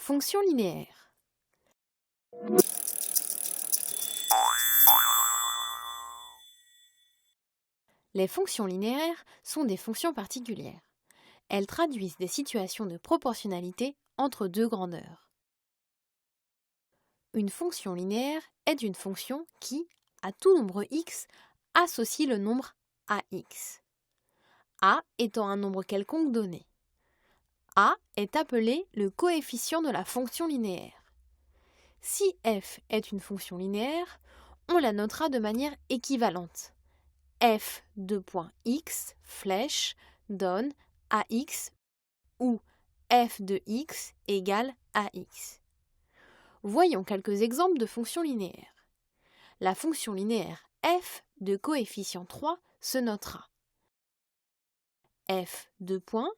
Fonction linéaire. Les fonctions linéaires sont des fonctions particulières. Elles traduisent des situations de proportionnalité entre deux grandeurs. Une fonction linéaire est une fonction qui, à tout nombre x, associe le nombre ax. A étant un nombre quelconque donné. A est appelé le coefficient de la fonction linéaire. Si f est une fonction linéaire, on la notera de manière équivalente. f de point x flèche donne ax ou f de x égale ax. Voyons quelques exemples de fonctions linéaires. La fonction linéaire f de coefficient 3 se notera f de point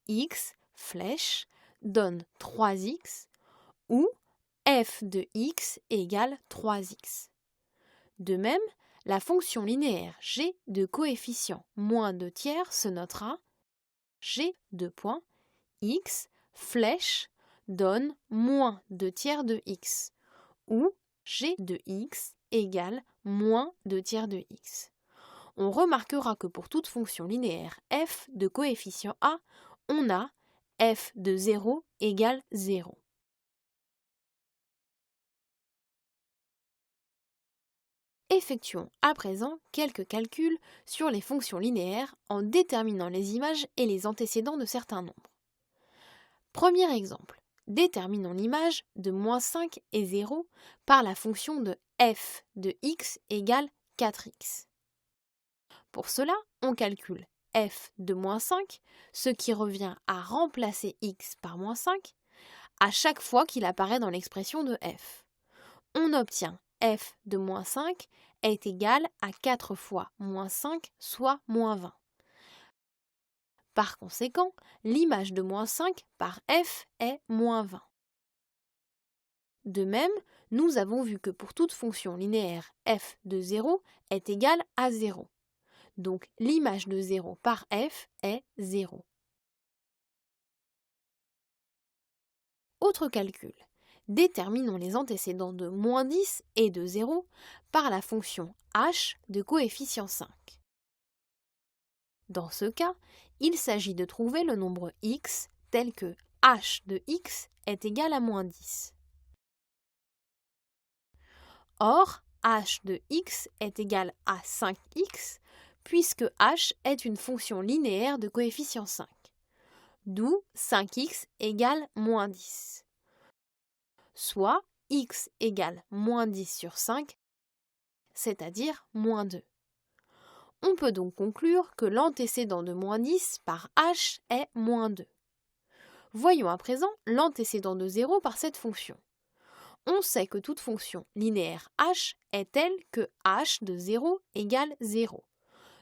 x flèche donne 3x ou f de x égale 3x. De même, la fonction linéaire g de coefficient moins 2 tiers se notera g de point x flèche donne moins 2 tiers de x ou g de x égale moins 2 tiers de x. On remarquera que pour toute fonction linéaire f de coefficient a, on a f de 0 égale 0. Effectuons à présent quelques calculs sur les fonctions linéaires en déterminant les images et les antécédents de certains nombres. Premier exemple, déterminons l'image de moins 5 et 0 par la fonction de f de x égale 4x. Pour cela, on calcule f de moins 5, ce qui revient à remplacer x par moins 5, à chaque fois qu'il apparaît dans l'expression de f. On obtient f de moins 5 est égal à 4 fois moins 5, soit moins 20. Par conséquent, l'image de moins 5 par f est moins 20. De même, nous avons vu que pour toute fonction linéaire f de 0 est égale à 0. Donc l'image de 0 par f est 0. Autre calcul. Déterminons les antécédents de moins 10 et de 0 par la fonction h de coefficient 5. Dans ce cas, il s'agit de trouver le nombre x tel que h de x est égal à moins 10. Or, h de x est égal à 5x puisque h est une fonction linéaire de coefficient 5. D'où 5x égale moins 10. Soit x égale moins 10 sur 5, c'est-à-dire moins 2. On peut donc conclure que l'antécédent de moins 10 par h est moins 2. Voyons à présent l'antécédent de 0 par cette fonction. On sait que toute fonction linéaire h est telle que h de 0 égale 0.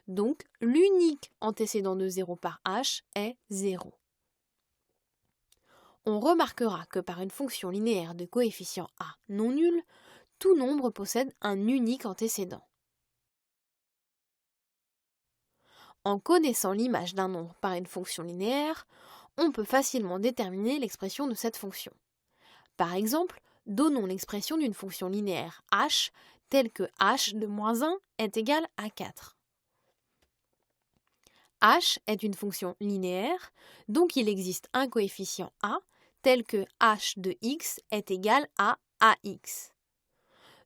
Donc l'unique antécédent de 0 par h est 0. On remarquera que par une fonction linéaire de coefficient a non nul, tout nombre possède un unique antécédent. En connaissant l'image d'un nombre par une fonction linéaire, on peut facilement déterminer l'expression de cette fonction. Par exemple, donnons l'expression d'une fonction linéaire h telle que h de moins 1 est égal à 4. H est une fonction linéaire, donc il existe un coefficient a tel que h de x est égal à ax.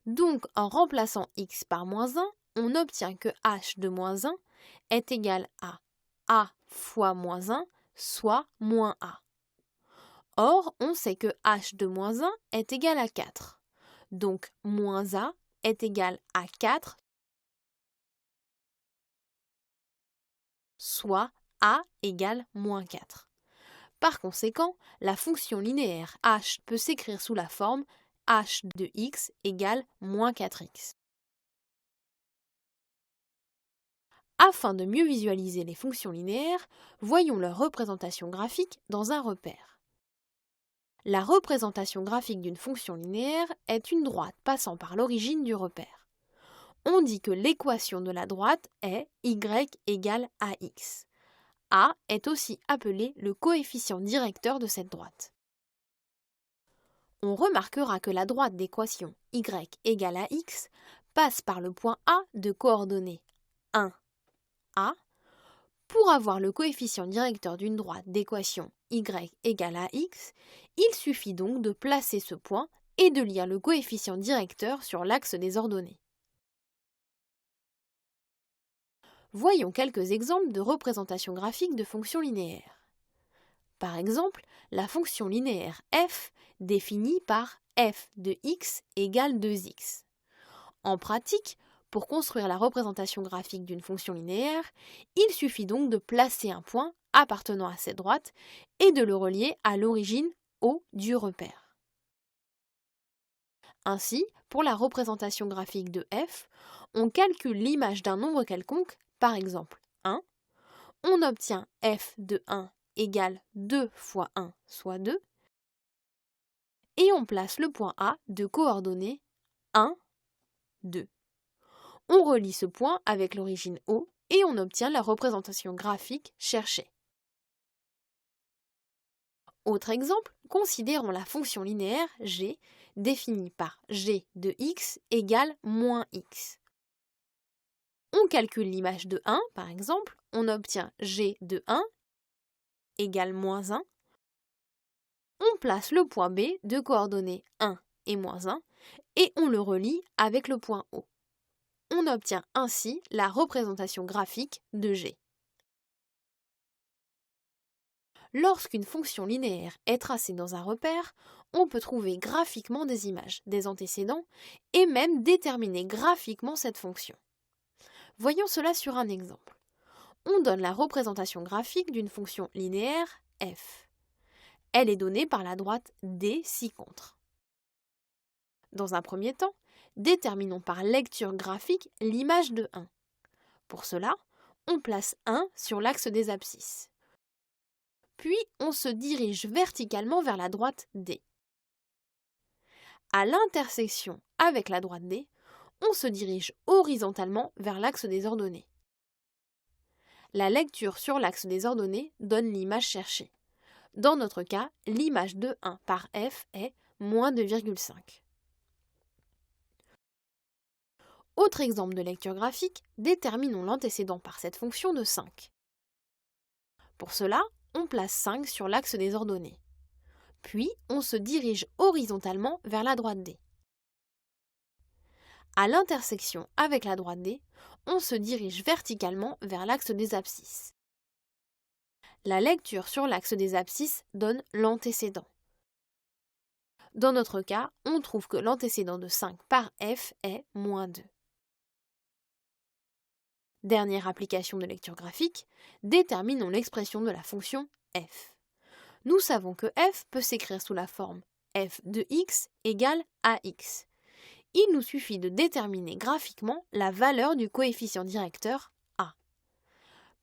Donc en remplaçant x par moins 1, on obtient que h de moins 1 est égal à a fois moins 1, soit moins a. Or, on sait que h de moins 1 est égal à 4. Donc moins a est égal à 4, soit a égale moins 4. Par conséquent, la fonction linéaire h peut s'écrire sous la forme h de x égale moins 4x. Afin de mieux visualiser les fonctions linéaires, voyons leur représentation graphique dans un repère. La représentation graphique d'une fonction linéaire est une droite passant par l'origine du repère. On dit que l'équation de la droite est y égale ax. A est aussi appelé le coefficient directeur de cette droite. On remarquera que la droite d'équation y égale à x passe par le point A de coordonnées 1, A. Pour avoir le coefficient directeur d'une droite d'équation y égale à x, il suffit donc de placer ce point et de lire le coefficient directeur sur l'axe des ordonnées. Voyons quelques exemples de représentation graphique de fonctions linéaires. Par exemple, la fonction linéaire f définie par f de x égale 2x. En pratique, pour construire la représentation graphique d'une fonction linéaire, il suffit donc de placer un point appartenant à cette droite et de le relier à l'origine O du repère. Ainsi, pour la représentation graphique de f, on calcule l'image d'un nombre quelconque, par exemple 1, on obtient f de 1 égale 2 fois 1, soit 2, et on place le point A de coordonnées 1, 2. On relie ce point avec l'origine O et on obtient la représentation graphique cherchée. Autre exemple, considérons la fonction linéaire g définie par g de x égale moins x. On calcule l'image de 1, par exemple, on obtient g de 1 égale moins 1. On place le point B de coordonnées 1 et moins 1 et on le relie avec le point O. On obtient ainsi la représentation graphique de g. Lorsqu'une fonction linéaire est tracée dans un repère, on peut trouver graphiquement des images, des antécédents, et même déterminer graphiquement cette fonction. Voyons cela sur un exemple. On donne la représentation graphique d'une fonction linéaire f. Elle est donnée par la droite D ci-contre. Dans un premier temps, déterminons par lecture graphique l'image de 1. Pour cela, on place 1 sur l'axe des abscisses. Puis, on se dirige verticalement vers la droite D. À l'intersection avec la droite D, on se dirige horizontalement vers l'axe des ordonnées. La lecture sur l'axe des ordonnées donne l'image cherchée. Dans notre cas, l'image de 1 par f est moins 2,5. Autre exemple de lecture graphique, déterminons l'antécédent par cette fonction de 5. Pour cela, on place 5 sur l'axe des ordonnées. Puis, on se dirige horizontalement vers la droite D. À l'intersection avec la droite D, on se dirige verticalement vers l'axe des abscisses. La lecture sur l'axe des abscisses donne l'antécédent. Dans notre cas, on trouve que l'antécédent de 5 par f est moins 2. Dernière application de lecture graphique, déterminons l'expression de la fonction f. Nous savons que f peut s'écrire sous la forme f de x égale ax. Il nous suffit de déterminer graphiquement la valeur du coefficient directeur a.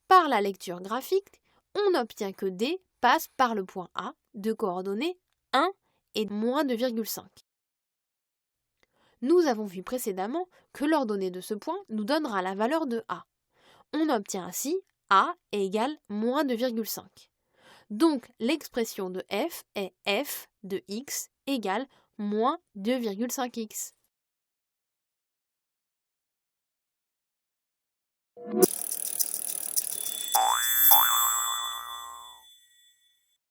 Par la lecture graphique, on obtient que D passe par le point A de coordonnées 1 et moins 2,5. Nous avons vu précédemment que l'ordonnée de ce point nous donnera la valeur de A. On obtient ainsi A égale moins 2,5. Donc l'expression de f est f de x égale moins 2,5x.